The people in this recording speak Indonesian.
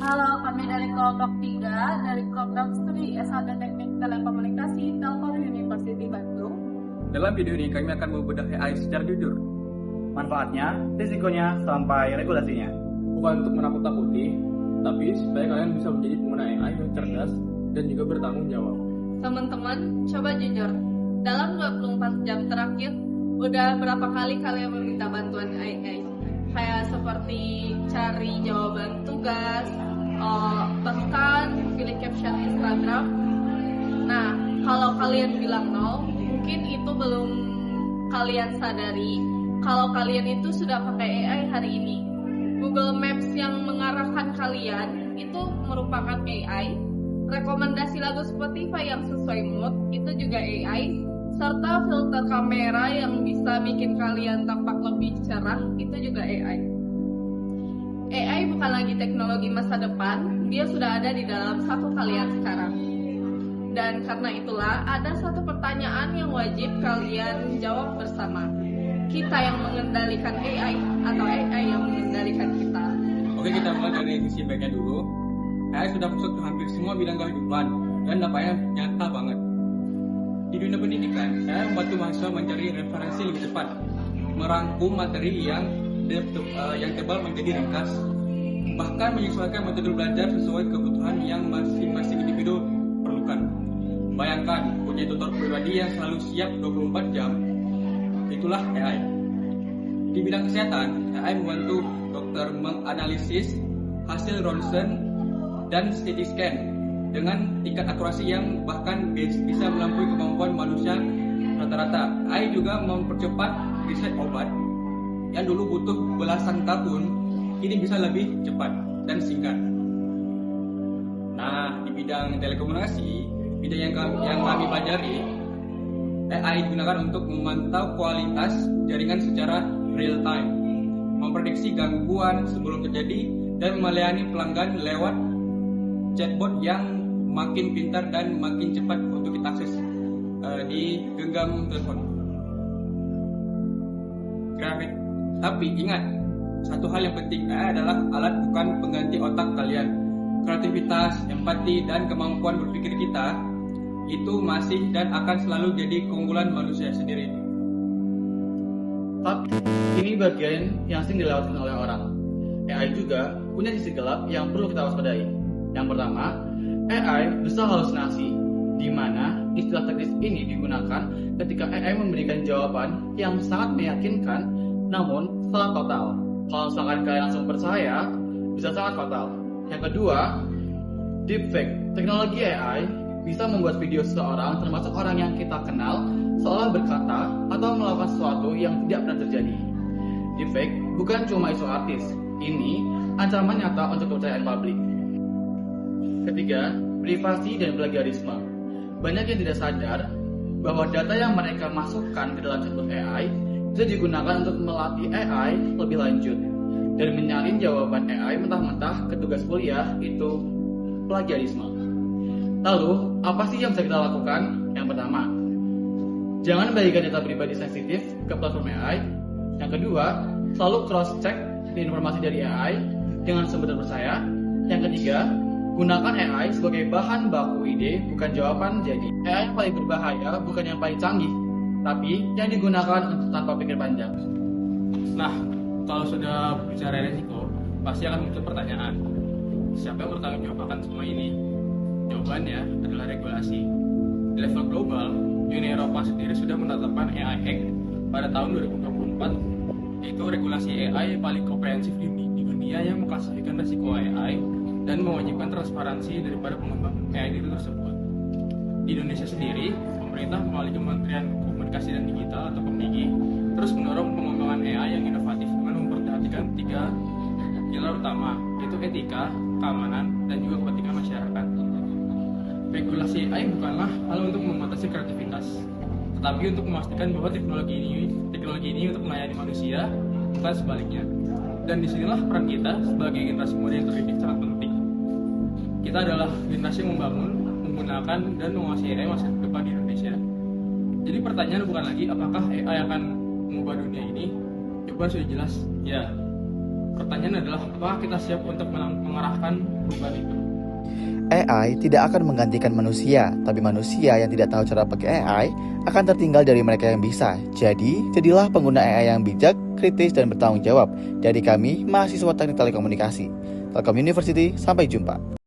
Halo, kami dari kelompok 3 dari program studi S1 Teknik Telekomunikasi Telkom University Bandung. Dalam video ini kami akan membedah AI secara jujur. Manfaatnya, risikonya, sampai regulasinya. Bukan untuk menakut-takuti, tapi supaya kalian bisa menjadi pengguna AI yang cerdas dan juga bertanggung jawab. Teman-teman, coba jujur. Dalam 24 jam terakhir, udah berapa kali kalian meminta bantuan AI? Kayak seperti cari jawaban tugas, bahkan pilih caption Instagram. Nah, kalau kalian bilang no, mungkin itu belum kalian sadari kalau kalian itu sudah pakai AI hari ini. Google Maps yang mengarahkan kalian itu merupakan AI. Rekomendasi lagu Spotify yang sesuai mood itu juga AI. Serta filter kamera yang bisa bikin kalian tampak lebih cerah itu juga AI. AI bukan lagi teknologi masa depan, dia sudah ada di dalam satu kalian sekarang. Dan karena itulah ada satu pertanyaan yang wajib kalian jawab bersama. Kita yang mengendalikan AI atau AI yang mengendalikan kita? Oke, kita mulai dari sisi baiknya dulu. AI sudah masuk ke hampir semua bidang kehidupan dan dampaknya nyata banget. Di dunia pendidikan, saya membantu mahasiswa mencari referensi lebih cepat, merangkum materi yang tebal menjadi ringkas, bahkan menyesuaikan metode belajar sesuai kebutuhan yang masing-masing individu perlukan. Bayangkan, punya tutor pribadi yang selalu siap 24 jam, itulah AI. Di bidang kesehatan, AI membantu dokter menganalisis hasil ronsen dan CT scan dengan tingkat akurasi yang bahkan bisa melampaui kemampuan manusia rata-rata. AI juga mempercepat riset obat yang dulu butuh belasan tahun, kini bisa lebih cepat dan singkat. Nah, di bidang telekomunikasi, bidang yang kami pelajari, AI digunakan untuk memantau kualitas jaringan secara real time, memprediksi gangguan sebelum terjadi, dan melayani pelanggan lewat chatbot yang makin pintar dan makin cepat untuk kita akses di genggam telepon. Grafik. Tapi ingat, satu hal yang penting adalah alat bukan pengganti otak kalian. Kreativitas, empati, dan kemampuan berpikir kita itu masih dan akan selalu jadi keunggulan manusia sendiri. Tapi ini bagian yang sering dilewatkan oleh orang. AI juga punya sisi gelap yang perlu kita waspadai. Yang pertama, AI bisa halusinasi, di mana istilah teknis ini digunakan ketika AI memberikan jawaban yang sangat meyakinkan, namun salah total. Kalau misalkan kalian langsung percaya, bisa sangat fatal. Yang kedua, deepfake. Teknologi AI bisa membuat video seseorang, termasuk orang yang kita kenal, seolah berkata atau melakukan sesuatu yang tidak pernah terjadi. Deepfake bukan cuma isu artis, ini ancaman nyata untuk kepercayaan publik. Ketiga, privasi dan plagiarisme. Banyak yang tidak sadar bahwa data yang mereka masukkan ke dalam chatbot AI bisa digunakan untuk melatih AI lebih lanjut dan menyalin jawaban AI mentah-mentah ke tugas kuliah, itu plagiarisme. Lalu, apa sih yang bisa kita lakukan? Yang pertama, jangan bagikan data pribadi sensitif ke platform AI. Yang kedua, selalu cross-check informasi dari AI dengan sumber terpercaya. Yang ketiga, gunakan AI sebagai bahan baku ide, bukan jawaban jadi. AI yang paling berbahaya bukan yang paling canggih, tapi yang digunakan untuk tanpa pikir panjang. Nah, kalau sudah bicara resiko, pasti akan muncul pertanyaan, siapa yang bertanggung jawab akan semua ini? Jawabannya adalah regulasi. Di level global, Uni Eropa sendiri sudah menetapkan AI Act pada tahun 2024, yaitu regulasi AI paling komprehensif di dunia yang mengklasifikasikan resiko AI dan mewajibkan transparansi daripada pengembang AI itu tersebut. Di Indonesia sendiri, pemerintah melalui Kementerian Komunikasi dan Digital atau KOMDIGI terus mendorong pengembangan AI yang inovatif dengan memperhatikan 3 pilar utama, yaitu etika, keamanan, dan juga kepentingan masyarakat. Regulasi AI bukanlah hal untuk membatasi kreativitas, tetapi untuk memastikan bahwa teknologi ini untuk melayani manusia, bukan sebaliknya. Dan disinilah peran kita sebagai generasi muda yang terdidik sangat penting. Kita adalah generasi yang membangun, menggunakan, dan menguasai AI masa depan di Indonesia. Jadi pertanyaan bukan lagi apakah AI akan mengubah dunia ini. Jawaban sudah jelas, ya. Pertanyaan adalah apakah kita siap untuk mengarahkan bukan itu. AI tidak akan menggantikan manusia, tapi manusia yang tidak tahu cara pakai AI akan tertinggal dari mereka yang bisa. Jadi, jadilah pengguna AI yang bijak, kritis, dan bertanggung jawab. Dari kami, mahasiswa Teknik Telekomunikasi. Telkom University, sampai jumpa.